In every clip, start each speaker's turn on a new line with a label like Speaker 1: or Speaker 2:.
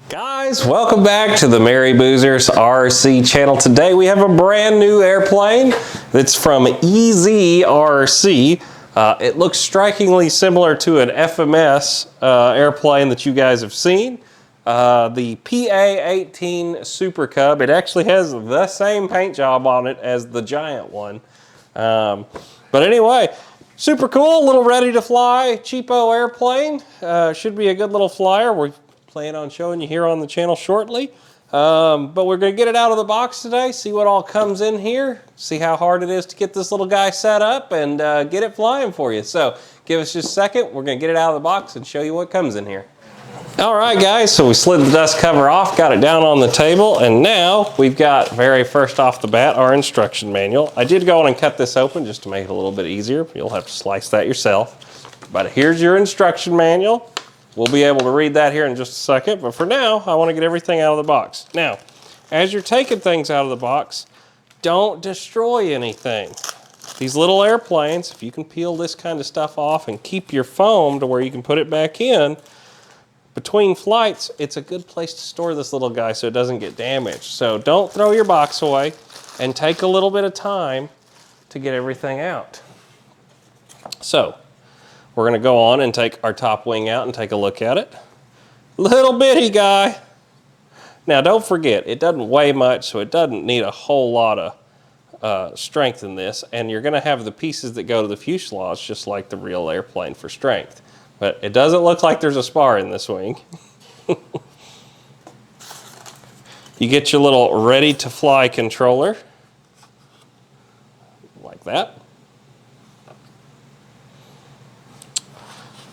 Speaker 1: Guys, welcome back to the Merry Boozers RC channel. Today we have a brand new airplane that's from EAZYRC. It looks strikingly similar to an FMS airplane that you guys have seen. The PA-18 Super Cub. It actually has the same paint job on it as the giant one. But anyway, super cool, little ready to fly, cheapo airplane. Should be a good little flyer. We're plan on showing you here on the channel shortly. But we're going to get it out of the box today, see what all comes in here, see how hard it is to get this little guy set up and get it flying for you. So give us just a second. We're going to get it out of the box and show you what comes in here. All right, guys, so we slid the dust cover off, got it down on the table, and now we've got, very first off the bat, our instruction manual. I did go on and cut this open just to make it a little bit easier. You'll have to slice that yourself. But here's your instruction manual. We'll be able to read that here in just a second, but for now, I want to get everything out of the box. Now, as you're taking things out of the box, don't destroy anything. These little airplanes, if you can peel this kind of stuff off and keep your foam to where you can put it back in, between flights, it's a good place to store this little guy so it doesn't get damaged. So don't throw your box away and take a little bit of time to get everything out. So, we're going to go on and take our top wing out and take a look at it. Little bitty guy. Now don't forget, it doesn't weigh much, so it doesn't need a whole lot of strength in this. And you're going to have the pieces that go to the fuselage just like the real airplane for strength. But it doesn't look like there's a spar in this wing. You get your little ready to fly controller. Like that.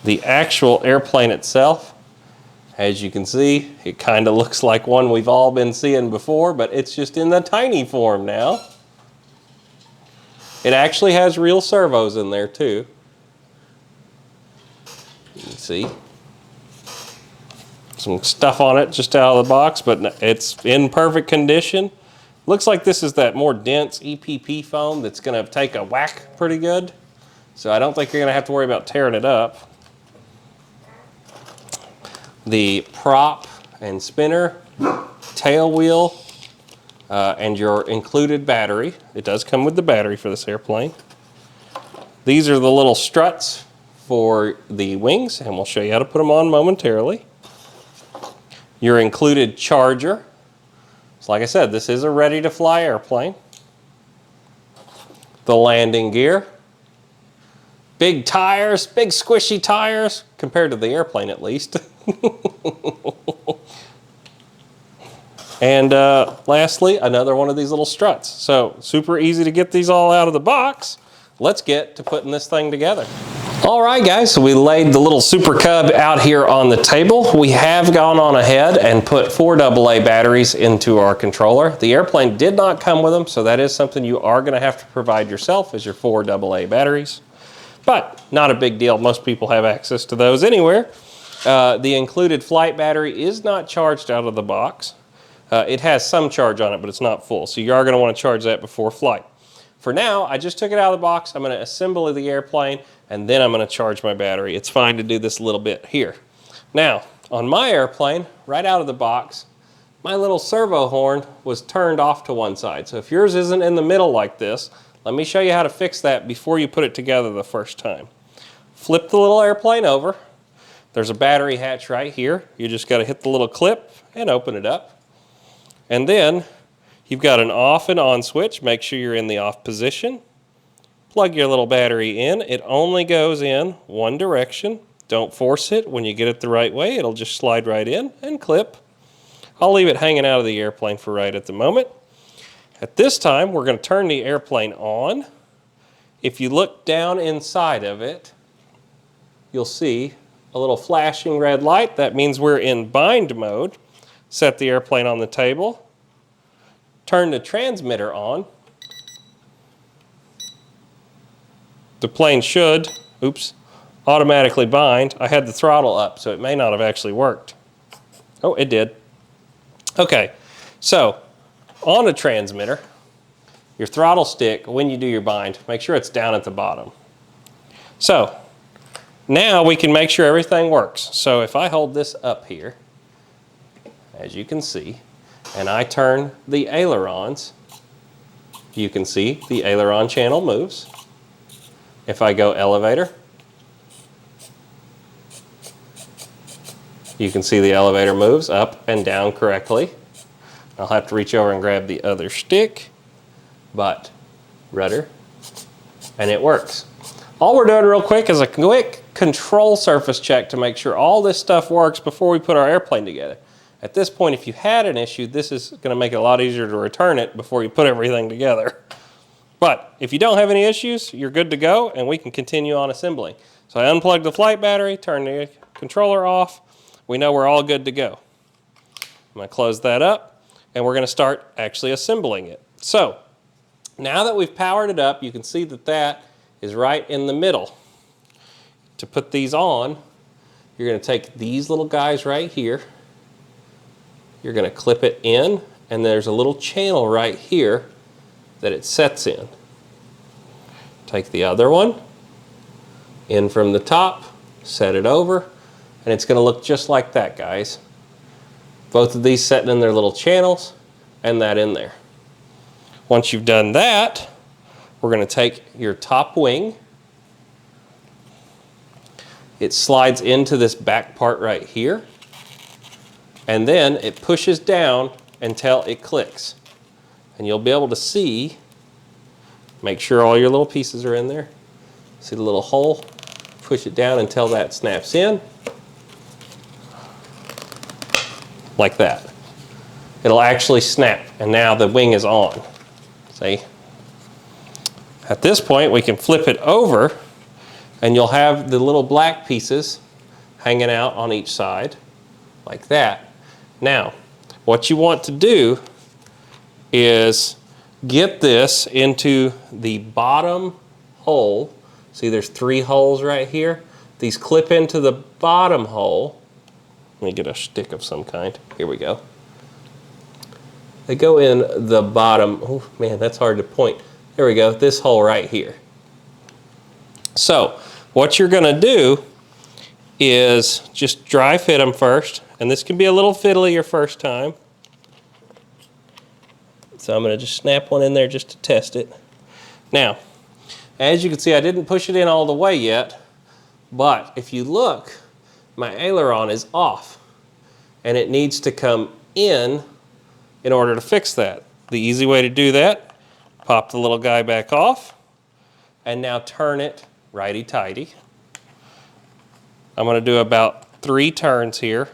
Speaker 1: The actual airplane itself, as you can see, it kind of looks like one we've all been seeing before, but it's just in the tiny form now. It actually has real servos in there too. You can see some stuff on it just out of the box, but it's in perfect condition. Looks like this is that more dense EPP foam that's going to take a whack pretty good. So I don't think you're going to have to worry about tearing it up. The prop and spinner, tail wheel, and your included battery. It does come with the battery for this airplane. These are the little struts for the wings, and we'll show you how to put them on momentarily. Your included charger. So like I said, this is a ready-to-fly airplane. The landing gear. Big tires, big squishy tires, compared to the airplane at least. And lastly, another one of these little struts. So super easy to get these all out of the box. Let's get to putting this thing together. All right, guys, so we laid the little Super Cub out here on the table. We have gone on ahead and put 4 AA batteries into our controller. The airplane did not come with them, so that is something you are going to have to provide yourself, is your 4 AA batteries. But not a big deal. Most people have access to those anywhere. The included flight battery is not charged out of the box. It has some charge on it, but it's not full. So you are going to want to charge that before flight. For now, I just took it out of the box. I'm going to assemble the airplane, and then I'm going to charge my battery. It's fine to do this a little bit here. Now, on my airplane, right out of the box, my little servo horn was turned off to one side. So if yours isn't in the middle like this, let me show you how to fix that before you put it together the first time. Flip the little airplane over. There's a battery hatch right here. You just got to hit the little clip and open it up. And then you've got an off and on switch. Make sure you're in the off position. Plug your little battery in. It only goes in one direction. Don't force it. When you get it the right way, it'll just slide right in and clip. I'll leave it hanging out of the airplane for right at the moment. At this time, we're going to turn the airplane on. If you look down inside of it, you'll see a little flashing red light. That means we're in bind mode. Set the airplane on the table. Turn the transmitter on. The plane should, automatically bind. I had the throttle up, so it may not have actually worked. Oh, it did. Okay, so on a transmitter, your throttle stick, when you do your bind, make sure it's down at the bottom. So now we can make sure everything works. So if I hold this up here, as you can see, and I turn the ailerons, you can see the aileron channel moves. If I go elevator, you can see the elevator moves up and down correctly. I'll have to reach over and grab the other stick, but rudder, and it works. All we're doing real quick is a quick control surface check to make sure all this stuff works before we put our airplane together. At this point, if you had an issue, this is going to make it a lot easier to return it before you put everything together. But if you don't have any issues, you're good to go, and we can continue on assembling. So I unplug the flight battery, turn the controller off. We know we're all good to go. I'm going to close that up, and we're going to start actually assembling it. So now that we've powered it up, you can see that that is right in the middle. To put these on, you're going to take these little guys right here. You're going to clip it in, and there's a little channel right here that it sets in. Take the other one, in from the top, set it over, and it's going to look just like that, guys. Both of these setting in their little channels, and that in there. Once you've done that, we're going to take your top wing. It slides into this back part right here, and then it pushes down until it clicks. And you'll be able to see, make sure all your little pieces are in there. See the little hole? Push it down until that snaps in. Like that. It'll actually snap, and now the wing is on. See? At this point, we can flip it over, and you'll have the little black pieces hanging out on each side, like that. Now, what you want to do is get this into the bottom hole. See, there's 3 holes right here. These clip into the bottom hole. Let me get a stick of some kind. Here we go. They go in the bottom. Oh man, that's hard to point. There we go, this hole right here. So, what you're gonna do is just dry fit them first, and this can be a little fiddly your first time. So I'm going to just snap one in there just to test it. Now, as you can see, I didn't push it in all the way yet, but if you look, my aileron is off, and it needs to come in order to fix that. The easy way to do that, pop the little guy back off, and now turn it righty-tighty. I'm going to do about 3 turns here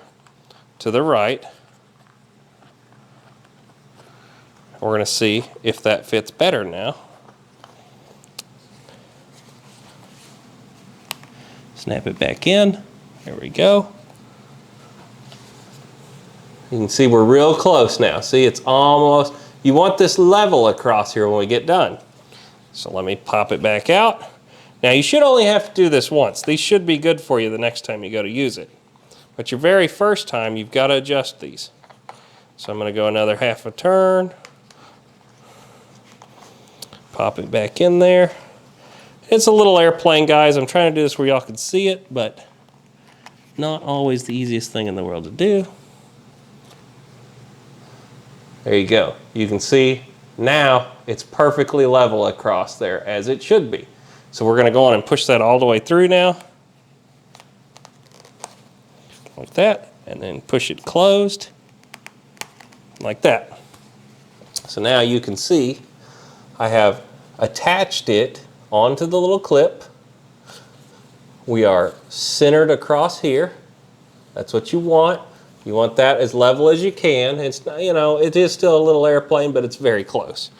Speaker 1: to the right. We're going to see if that fits better now. Snap it back in. There we go. You can see we're real close now. See, it's almost, you want this level across here when we get done. So let me pop it back out. Now you should only have to do this once. These should be good for you the next time you go to use it. But your very first time, you've got to adjust these. So I'm going to go another half a turn. Pop it back in there. It's a little airplane, guys. I'm trying to do this where y'all can see it, but not always the easiest thing in the world to do. There you go. You can see now it's perfectly level across there as it should be. So we're going to go on and push that all the way through now. Like that. And then push it closed. Like that. So now you can see I have attached it onto the little clip. We are centered across here. That's what you want. You want that as level as you can. It's, you know, it is still a little airplane, but it's very close.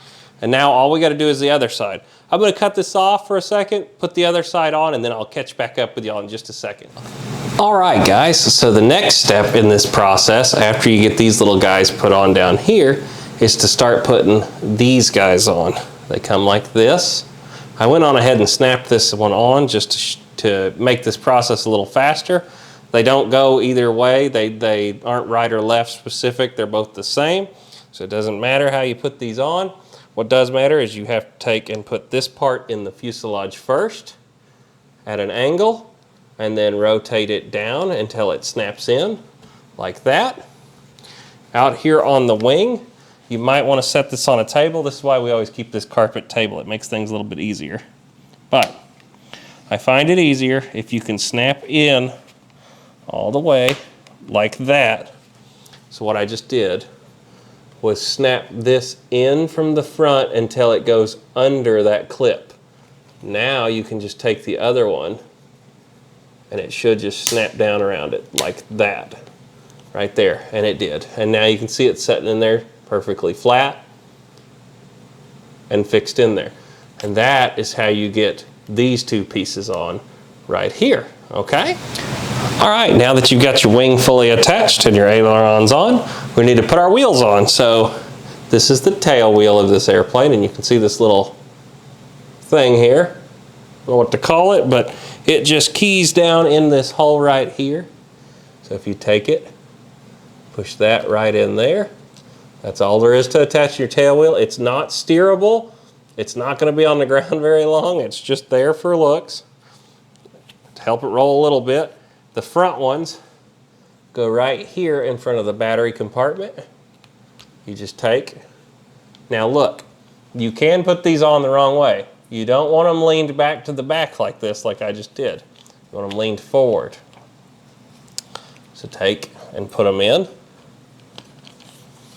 Speaker 1: And now all we got to do is the other side. I'm going to cut this off for a second, put the other side on, and then I'll catch back up with y'all in just a second. All right, guys, so the next step in this process, after you get these little guys put on down here, is to start putting these guys on. They come like this. I went on ahead and snapped this one on just to make this process a little faster. They don't go either way. They aren't right or left specific. They're both the same. So it doesn't matter how you put these on. What does matter is you have to take and put this part in the fuselage first at an angle, and then rotate it down until it snaps in like that. Out here on the wing, you might want to set this on a table. This is why we always keep this carpet table. It makes things a little bit easier. But I find it easier if you can snap in all the way like that. So what I just did was snap this in from the front until it goes under that clip. Now you can just take the other one and it should just snap down around it like that. Right there, and it did. And now you can see it setting in there perfectly flat and fixed in there. And that is how you get these two pieces on right here, okay? All right, now that you've got your wing fully attached and your ailerons on, we need to put our wheels on. So this is the tail wheel of this airplane, and you can see this little thing here. I don't know what to call it, but it just keys down in this hole right here. So if you take it, push that right in there. That's all there is to attach your tail wheel. It's not steerable. It's not going to be on the ground very long. It's just there for looks to help it roll a little bit. The front ones go right here in front of the battery compartment. You just take. Now look, you can put these on the wrong way. You don't want them leaned back to the back like this, like I just did. You want them leaned forward. So take and put them in.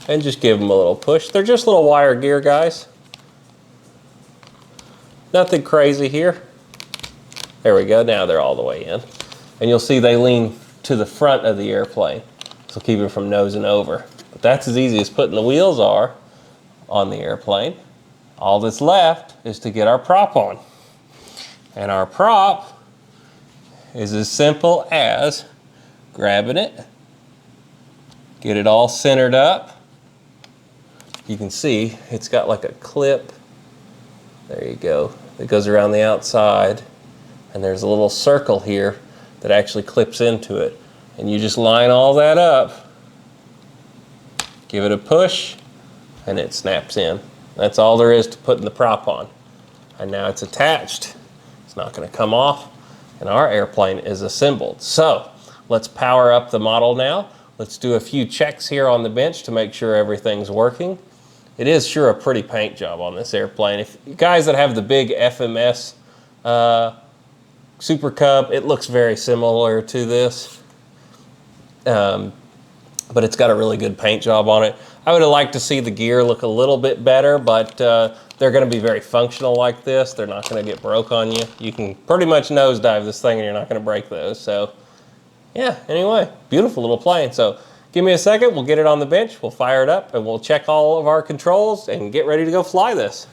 Speaker 1: And just give them a little push. They're just little wire gear, guys. Nothing crazy here. There we go, now they're all the way in. And you'll see they lean to the front of the airplane. So keep it from nosing over. But that's as easy as putting the wheels are on the airplane. All that's left is to get our prop on. And our prop is as simple as grabbing it, get it all centered up. You can see it's got like a clip, there you go, that goes around the outside, and there's a little circle here that actually clips into it. And you just line all that up, give it a push, and it snaps in. That's all there is to putting the prop on. And now it's attached. It's not going to come off, and our airplane is assembled. So let's power up the model now. Let's do a few checks here on the bench to make sure everything's working. It is sure a pretty paint job on this airplane. If you guys that have the big FMS Super Cub, it looks very similar to this. But it's got a really good paint job on it. I would have liked to see the gear look a little bit better, but they're going to be very functional like this. They're not going to get broke on you. You can pretty much nosedive this thing and you're not going to break those. So yeah, anyway, beautiful little plane. So give me a second, we'll get it on the bench, we'll fire it up, and we'll check all of our controls and get ready to go fly this.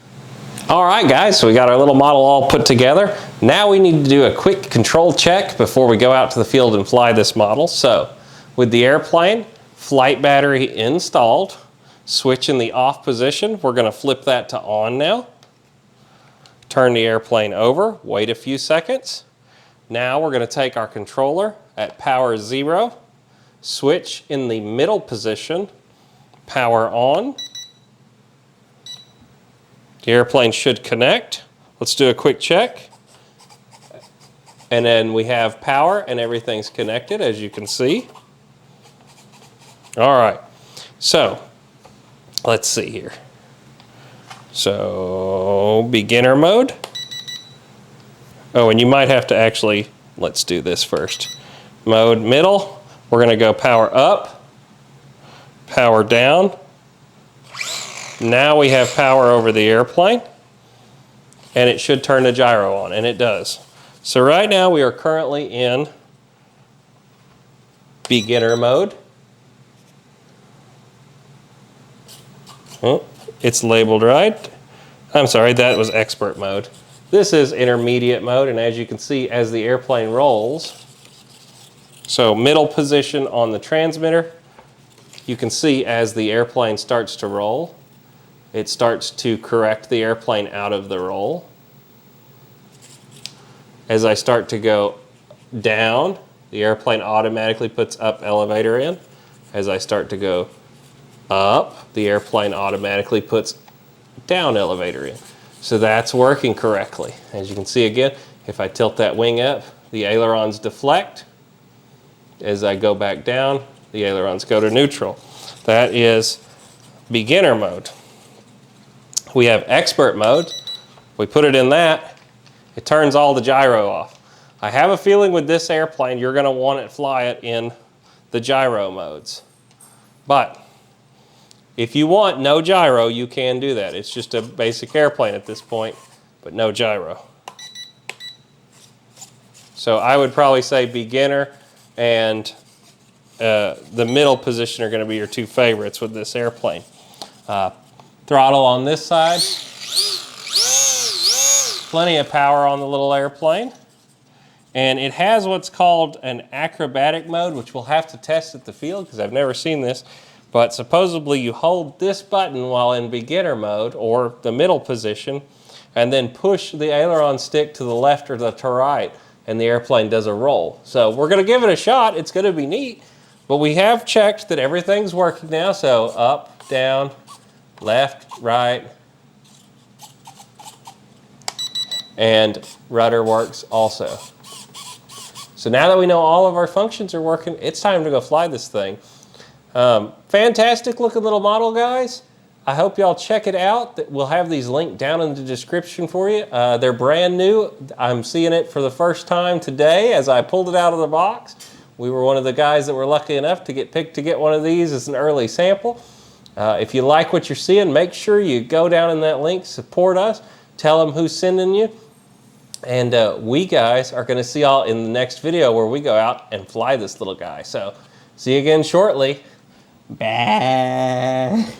Speaker 1: All right, guys, so we got our little model all put together. Now we need to do a quick control check before we go out to the field and fly this model. So with the airplane, flight battery installed, switch in the off position, we're going to flip that to on now. Turn the airplane over, wait a few seconds. Now we're going to take our controller at power 0, switch in the middle position, power on. The airplane should connect. Let's do a quick check. And then we have power and everything's connected, as you can see. All right, so let's see here. So beginner mode. Oh, and you might have to actually, let's do this first. Mode middle, we're gonna go power up, power down. Now we have power over the airplane, and it should turn the gyro on, and it does. So right now we are currently in beginner mode. Oh, it's labeled right. I'm sorry, that was expert mode. This is intermediate mode, and as you can see, as the airplane rolls, so middle position on the transmitter, you can see as the airplane starts to roll, it starts to correct the airplane out of the roll. As I start to go down, the airplane automatically puts up elevator in. As I start to go up, the airplane automatically puts down elevator in. So that's working correctly. As you can see again, if I tilt that wing up, the ailerons deflect. As I go back down, the ailerons go to neutral. That is beginner mode. We have expert mode. We put it in that, it turns all the gyro off. I have a feeling with this airplane you're going to want to fly it in the gyro modes. But if you want no gyro, you can do that. It's just a basic airplane at this point, but no gyro. So I would probably say beginner and the middle position are going to be your two favorites with this airplane. Throttle on this side. Plenty of power on the little airplane. And it has what's called an acrobatic mode, which we'll have to test at the field because I've never seen this. But supposedly you hold this button while in beginner mode or the middle position and then push the aileron stick to the left or to right and the airplane does a roll. So we're going to give it a shot. It's going to be neat. But we have checked that everything's working now. So up, down, left, right. And rudder works also. So now that we know all of our functions are working, it's time to go fly this thing. Fantastic looking little model, guys. I hope y'all check it out. We'll have these linked down in the description for you. They're brand new. I'm seeing it for the first time today as I pulled it out of the box. We were one of the guys that were lucky enough to get picked to get one of these as an early sample. If you like what you're seeing, make sure you go down in that link, support us, tell them who's sending you. And we guys are going to see y'all in the next video where we go out and fly this little guy. So see you again shortly. Bye.